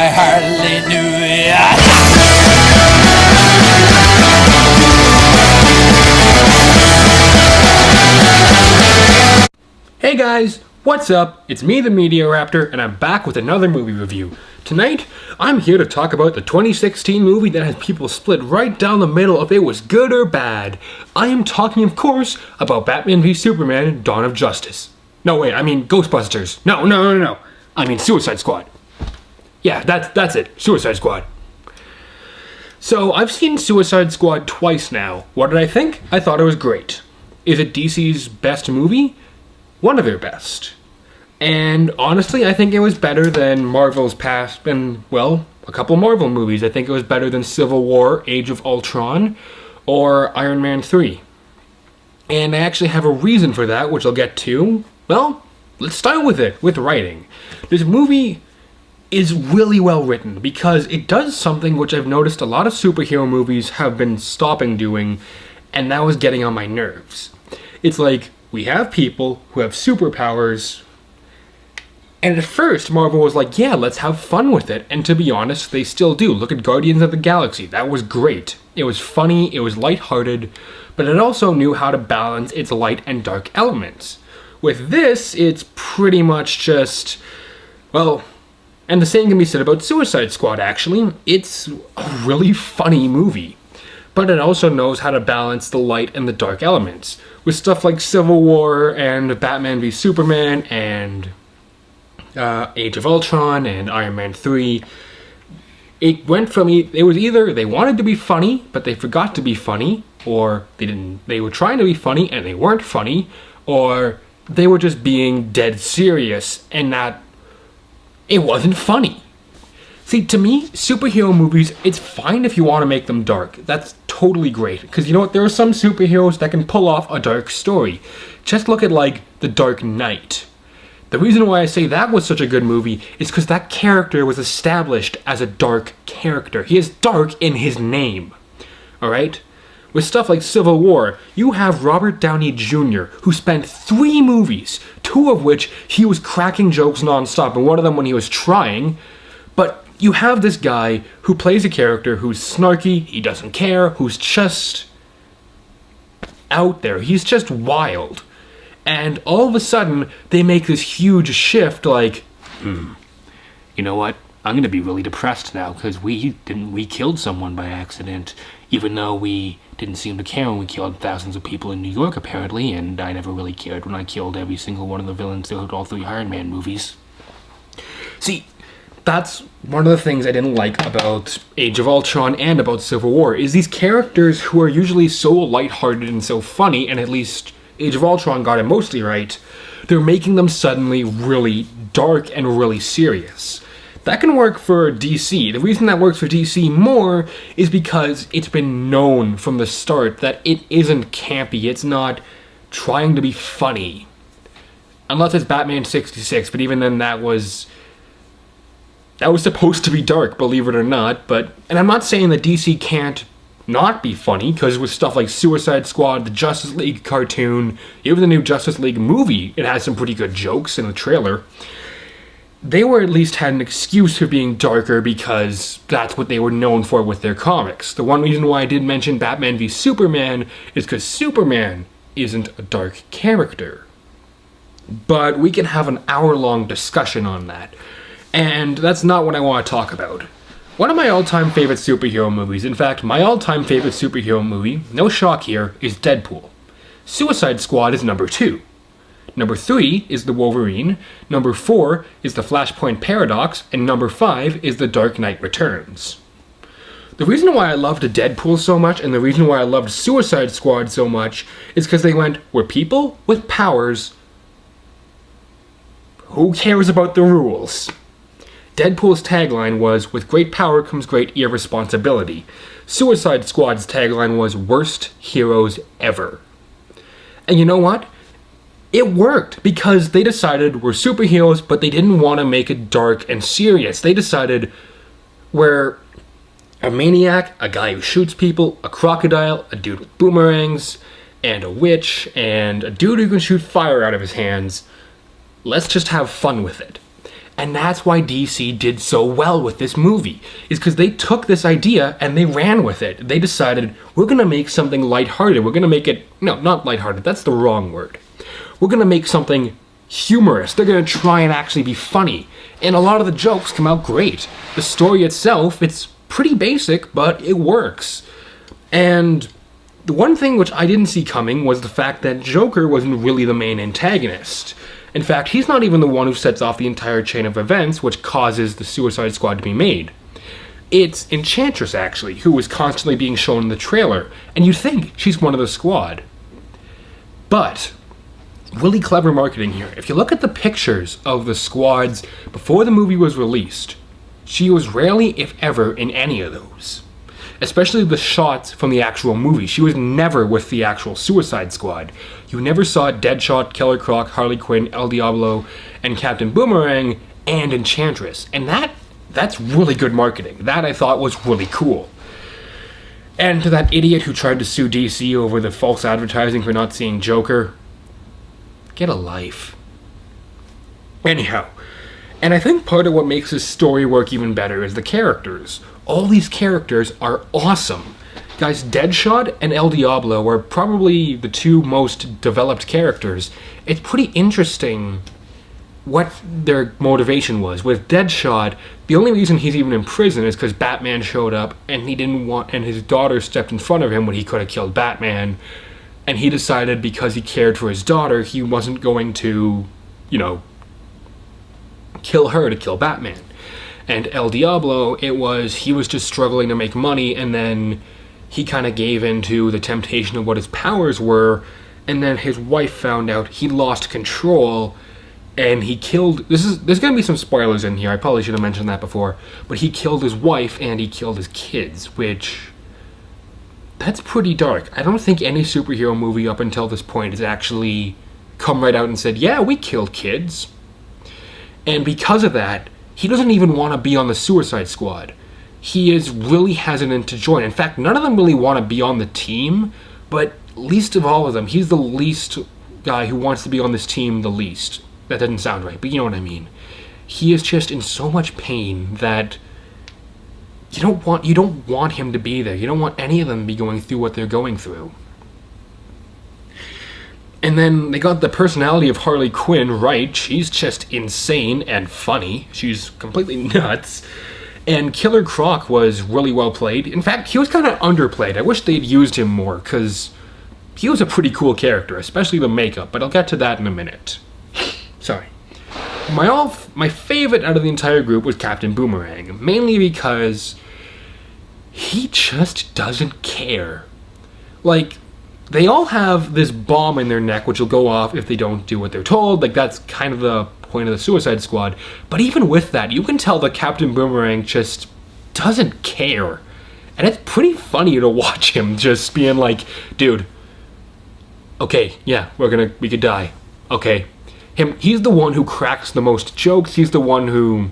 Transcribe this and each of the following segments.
hallelujah. Hey guys, what's up? It's me, the Media Raptor, and I'm back with another movie review. Tonight, I'm here to talk about the 2016 movie that has people split right down the middle if it was good or bad. I am talking, of course, about Batman v Superman: Dawn of Justice. No, wait, I mean Ghostbusters. No. I mean Suicide Squad. Yeah, that's it. Suicide Squad. So, I've seen Suicide Squad twice now. What did I think? I thought it was great. Is it DC's best movie? One of their best. And honestly, I think it was better than Marvel's past, and, well, a couple Marvel movies. I think it was better than Civil War, Age of Ultron, or Iron Man 3. And I actually have a reason for that, which I'll get to. Well, let's start with it, with writing. This movie is really well written because it does something which I've noticed a lot of superhero movies have been stopping doing, and that was getting on my nerves. It's like, we have people who have superpowers, and at first Marvel was like, yeah, let's have fun with it, and to be honest, they still do. Look at Guardians of the Galaxy. That was great. It was funny, it was lighthearted, but it also knew how to balance its light and dark elements. With this, it's pretty much just, well, and the same can be said about Suicide Squad, actually. It's a really funny movie, but it also knows how to balance the light and the dark elements. With stuff like Civil War and Batman v Superman and Age of Ultron and Iron Man 3, it went from, it was either they wanted to be funny, but they forgot to be funny, or they were trying to be funny and they weren't funny, or they were just being dead serious and that it wasn't funny. See, to me, superhero movies, it's fine if you want to make them dark. That's totally great. Because you know what? There are some superheroes that can pull off a dark story. Just look at, like, The Dark Knight. The reason why I say that was such a good movie is because that character was established as a dark character. He is dark in his name. Alright? With stuff like Civil War, you have Robert Downey Jr., who spent 3 movies, 2 of which he was cracking jokes nonstop, and one of them when he was trying, but you have this guy who plays a character who's snarky, he doesn't care, who's just out there. He's just wild. And all of a sudden, they make this huge shift like, you know what? I'm gonna be really depressed now because we killed someone by accident, even though we didn't seem to care when we killed thousands of people in New York apparently, and I never really cared when I killed every single one of the villains throughout all 3 Iron Man movies. See, that's one of the things I didn't like about Age of Ultron and about Civil War, is these characters who are usually so lighthearted and so funny, and at least Age of Ultron got it mostly right, they're making them suddenly really dark and really serious. That can work for DC. The reason that works for DC more is because it's been known from the start that it isn't campy, it's not trying to be funny. Unless it's Batman 66, but even then that was supposed to be dark, believe it or not, and I'm not saying that DC can't not be funny, because with stuff like Suicide Squad, the Justice League cartoon, even the new Justice League movie, it has some pretty good jokes in the trailer. They were at least had an excuse for being darker because that's what they were known for with their comics. The one reason why I did mention Batman v Superman is because Superman isn't a dark character. But we can have an hour-long discussion on that. And that's not what I want to talk about. One of my all-time favorite superhero movies, in fact, my all-time favorite superhero movie, no shock here, is Deadpool. Suicide Squad is number 2. Number 3 is The Wolverine, number 4 is The Flashpoint Paradox, and number 5 is The Dark Knight Returns. The reason why I loved Deadpool so much, and the reason why I loved Suicide Squad so much, is because they went, we're people with powers. Who cares about the rules? Deadpool's tagline was, with great power comes great irresponsibility. Suicide Squad's tagline was, worst heroes ever. And you know what? It worked, because they decided we're superheroes, but they didn't want to make it dark and serious. They decided we're a maniac, a guy who shoots people, a crocodile, a dude with boomerangs, and a witch, and a dude who can shoot fire out of his hands. Let's just have fun with it. And that's why DC did so well with this movie, is because they took this idea and they ran with it. They decided, we're going to make something lighthearted. We're going to make it, no, not lighthearted, that's the wrong word. We're going to make something humorous. They're going to try and actually be funny. And a lot of the jokes come out great. The story itself, it's pretty basic, but it works. And the one thing which I didn't see coming was the fact that Joker wasn't really the main antagonist. In fact, he's not even the one who sets off the entire chain of events which causes the Suicide Squad to be made. It's Enchantress, actually, who was constantly being shown in the trailer, and you'd think she's one of the squad. But really clever marketing here. If you look at the pictures of the squads before the movie was released, she was rarely, if ever, in any of those. Especially the shots from the actual movie. She was never with the actual Suicide Squad. You never saw Deadshot, Killer Croc, Harley Quinn, El Diablo, and Captain Boomerang, and Enchantress. And that's really good marketing. That, I thought, was really cool. And to that idiot who tried to sue DC over the false advertising for not seeing Joker, get a life. Anyhow, and I think part of what makes this story work even better is the characters. All these characters are awesome. Guys, Deadshot and El Diablo are probably the two most developed characters. It's pretty interesting what their motivation was. With Deadshot, the only reason he's even in prison is because Batman showed up and he didn't want, and his daughter stepped in front of him when he could have killed Batman, and he decided because he cared for his daughter, he wasn't going to, kill her to kill Batman. And El Diablo, he was just struggling to make money, and then he kind of gave in to the temptation of what his powers were, and then his wife found out he lost control, and he killed, there's going to be some spoilers in here, I probably should have mentioned that before, but he killed his wife and he killed his kids, which, that's pretty dark. I don't think any superhero movie up until this point has actually come right out and said, yeah, we killed kids. And because of that, he doesn't even want to be on the Suicide Squad. He is really hesitant to join. In fact, none of them really want to be on the team, but least of all of them, he's the least guy who wants to be on this team the least. That doesn't sound right, but you know what I mean. He is just in so much pain that you don't want him to be there. You don't want any of them to be going through what they're going through. And then they got the personality of Harley Quinn right. She's just insane and funny. She's completely nuts. And Killer Croc was really well played. In fact, he was kind of underplayed. I wish they'd used him more, because he was a pretty cool character, especially the makeup, but I'll get to that in a minute. Sorry. My favorite out of the entire group was Captain Boomerang, mainly because he just doesn't care. Like, they all have this bomb in their neck which will go off if they don't do what they're told. Like, that's kind of the point of the Suicide Squad. But even with that, you can tell that Captain Boomerang just doesn't care. And it's pretty funny to watch him just being like, dude, okay, yeah, we could die. Okay. He's the one who cracks the most jokes. He's the one who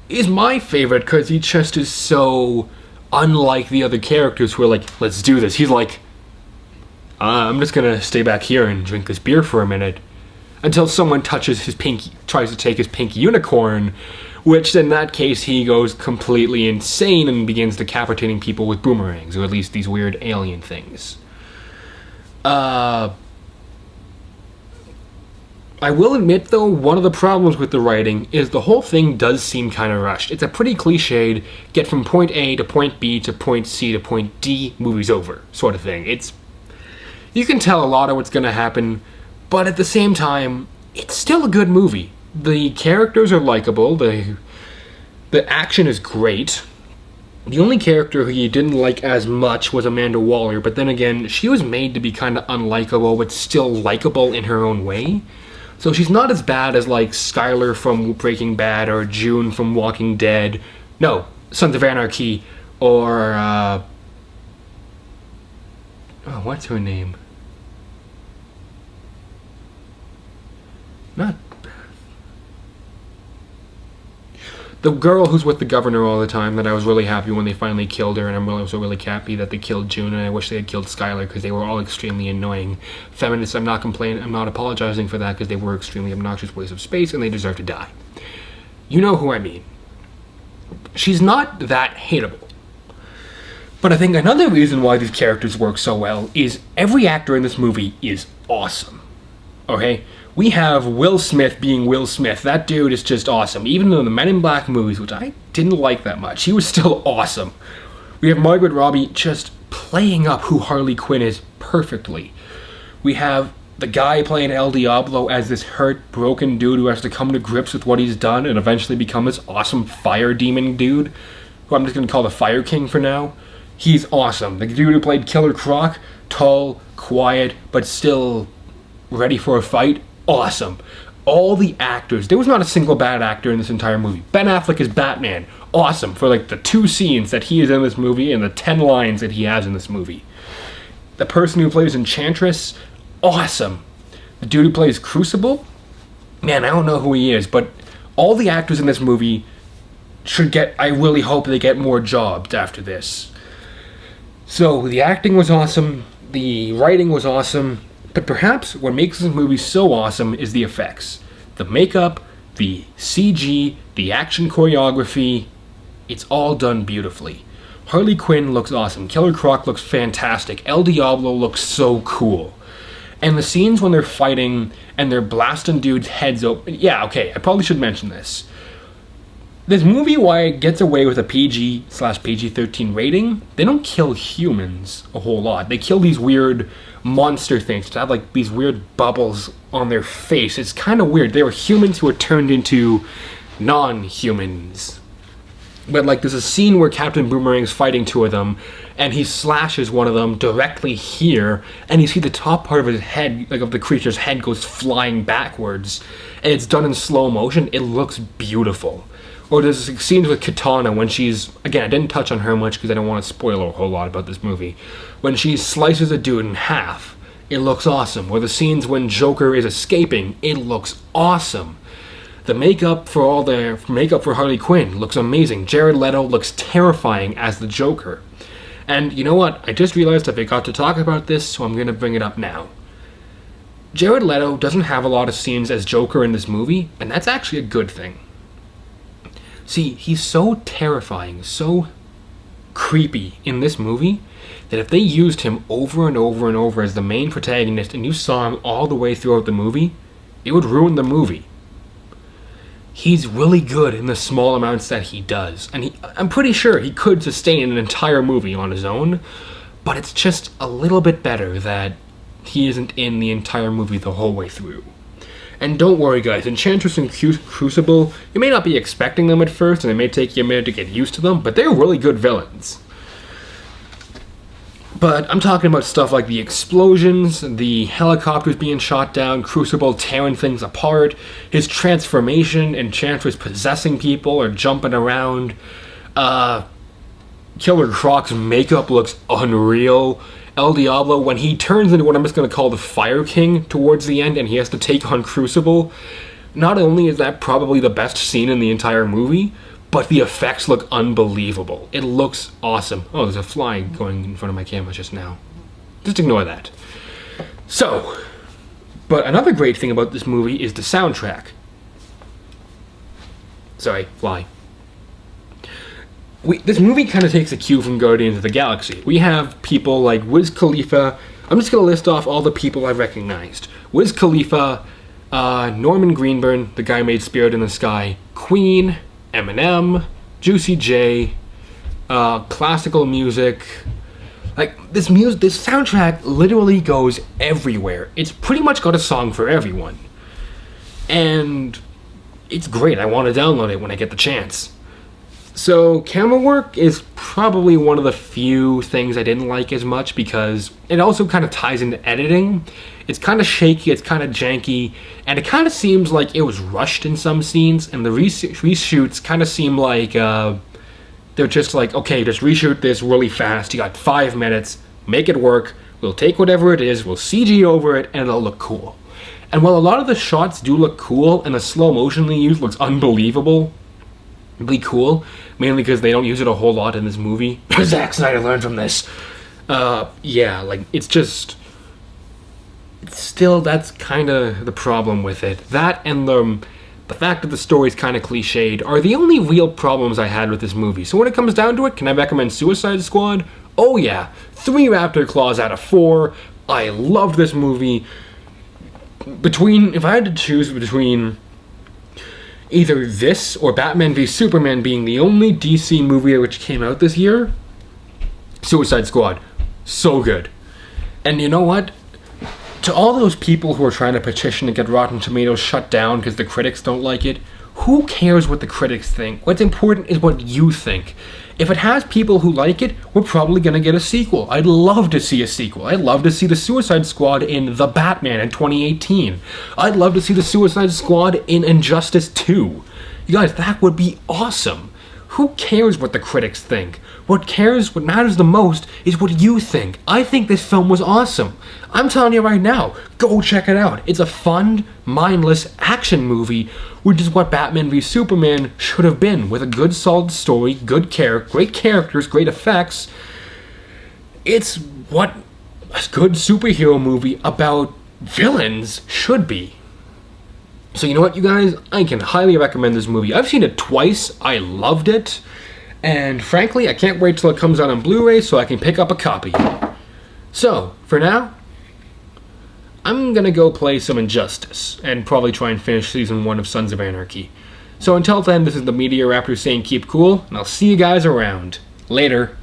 is my favorite because he just is so unlike the other characters who are like, let's do this. He's like, I'm just gonna stay back here and drink this beer for a minute until someone touches his pinky, tries to take his pink unicorn, which in that case he goes completely insane and begins decapitating people with boomerangs, or at least these weird alien things. I will admit, though, one of the problems with the writing is the whole thing does seem kind of rushed. It's a pretty cliched, get from point A to point B to point C to point D, movie's over, sort of thing. You can tell a lot of what's going to happen, but at the same time, it's still a good movie. The characters are likable, the action is great. The only character who you didn't like as much was Amanda Waller, but then again, she was made to be kind of unlikable, but still likable in her own way. So she's not as bad as, like, Skylar from Breaking Bad or June from Walking Dead. No, Sons of Anarchy, or, what's her name? Not The girl who's with the governor all the time, that I was really happy when they finally killed her, and I'm also really happy that they killed June, and I wish they had killed Skylar, because they were all extremely annoying. Feminists, I'm not complaining, I'm not apologizing for that, because they were extremely obnoxious waste of space, and they deserve to die. You know who I mean. She's not that hateable. But I think another reason why these characters work so well is every actor in this movie is awesome. Okay? We have Will Smith being Will Smith. That dude is just awesome. Even in the Men in Black movies, which I didn't like that much, he was still awesome. We have Margaret Robbie just playing up who Harley Quinn is perfectly. We have the guy playing El Diablo as this hurt, broken dude who has to come to grips with what he's done and eventually become this awesome fire demon dude, who I'm just going to call the Fire King for now. He's awesome. The dude who played Killer Croc, tall, quiet, but still ready for a fight, awesome. All the actors, there was not a single bad actor in this entire movie. Ben Affleck is Batman, awesome, for like the 2 scenes that he is in this movie and the 10 lines that he has in this movie. The person who plays Enchantress, awesome. The dude who plays Crucible, man, I don't know who he is, but all the actors in this movie should get, I really hope they get more jobs after this. So, the acting was awesome, the writing was awesome, but perhaps what makes this movie so awesome is the effects. The makeup, the CG, the action choreography, it's all done beautifully. Harley Quinn looks awesome, Killer Croc looks fantastic, El Diablo looks so cool. And the scenes when they're fighting and they're blasting dudes' heads open, yeah, okay, I probably should mention this. This movie, why it gets away with a PG/PG-13 rating, they don't kill humans a whole lot. They kill these weird monster things that have like these weird bubbles on their face. It's kind of weird. They were humans who were turned into non-humans. But like there's a scene where Captain Boomerang's fighting 2 of them, and he slashes one of them directly here, and you see the top part of his head, like of the creature's head, goes flying backwards, and it's done in slow motion. It looks beautiful. Or there's scenes with Katana when she's, again, I didn't touch on her much because I don't want to spoil a whole lot about this movie. When she slices a dude in half, it looks awesome. Or the scenes when Joker is escaping, it looks awesome. The makeup for Harley Quinn looks amazing. Jared Leto looks terrifying as the Joker. And you know what? I just realized I forgot to talk about this, so I'm going to bring it up now. Jared Leto doesn't have a lot of scenes as Joker in this movie, and that's actually a good thing. See, he's so terrifying, so creepy in this movie, that if they used him over and over and over as the main protagonist and you saw him all the way throughout the movie, it would ruin the movie. He's really good in the small amounts that he does, and I'm pretty sure he could sustain an entire movie on his own, but it's just a little bit better that he isn't in the entire movie the whole way through. And don't worry guys, Enchantress and Crucible, you may not be expecting them at first, and it may take you a minute to get used to them, but they're really good villains. But I'm talking about stuff like the explosions, the helicopters being shot down, Crucible tearing things apart, his transformation, Enchantress possessing people or jumping around, Killer Croc's makeup looks unreal. El Diablo, when he turns into what I'm just going to call the Fire King towards the end and he has to take on Crucible, not only is that probably the best scene in the entire movie, but the effects look unbelievable. It looks awesome. Oh, there's a fly going in front of my camera just now. Just ignore that. So, but another great thing about this movie is the soundtrack. Sorry, fly. This movie kind of takes a cue from Guardians of the Galaxy. We have people like Wiz Khalifa. I'm just going to list off all the people I recognized. Wiz Khalifa, Norman Greenburn, the guy who made Spirit in the Sky, Queen, Eminem, Juicy J, classical music. Like, this soundtrack literally goes everywhere. It's pretty much got a song for everyone. And it's great. I want to download it when I get the chance. So, camera work is probably one of the few things I didn't like as much because it also kind of ties into editing. It's kind of shaky, it's kind of janky, and it kind of seems like it was rushed in some scenes, and the reshoots kind of seem like they're just like, okay, just reshoot this really fast, you got 5 minutes, make it work, we'll take whatever it is, we'll CG over it, and it'll look cool. And while a lot of the shots do look cool, and the slow motion they use looks unbelievable, be cool, mainly because they don't use it a whole lot in this movie. Zack Snyder learned from this. Yeah, like, it's just... Still, that's kind of the problem with it. That and the fact that the story's kind of cliched are the only real problems I had with this movie. So when it comes down to it, can I recommend Suicide Squad? Oh yeah, 3 Raptor Claws out of 4. I loved this movie. If I had to choose between either this or Batman v Superman being the only DC movie which came out this year, Suicide Squad. So good. And you know what? To all those people who are trying to petition to get Rotten Tomatoes shut down because the critics don't like it, who cares what the critics think? What's important is what you think. If it has people who like it, we're probably going to get a sequel. I'd love to see a sequel. I'd love to see the Suicide Squad in The Batman in 2018. I'd love to see the Suicide Squad in Injustice 2. You guys, that would be awesome. Who cares what the critics think? What matters the most is what you think. I think this film was awesome. I'm telling you right now, go check it out. It's a fun, mindless action movie, which is what Batman v Superman should have been, with a good, solid story, great characters, great effects. It's what a good superhero movie about villains should be. So you know what, you guys? I can highly recommend this movie. I've seen it twice. I loved it. And frankly, I can't wait till it comes out on Blu-ray so I can pick up a copy. So, for now, I'm gonna go play some Injustice and probably try and finish Season 1 of Sons of Anarchy. So until then, this is the Media Raptor saying keep cool, and I'll see you guys around. Later.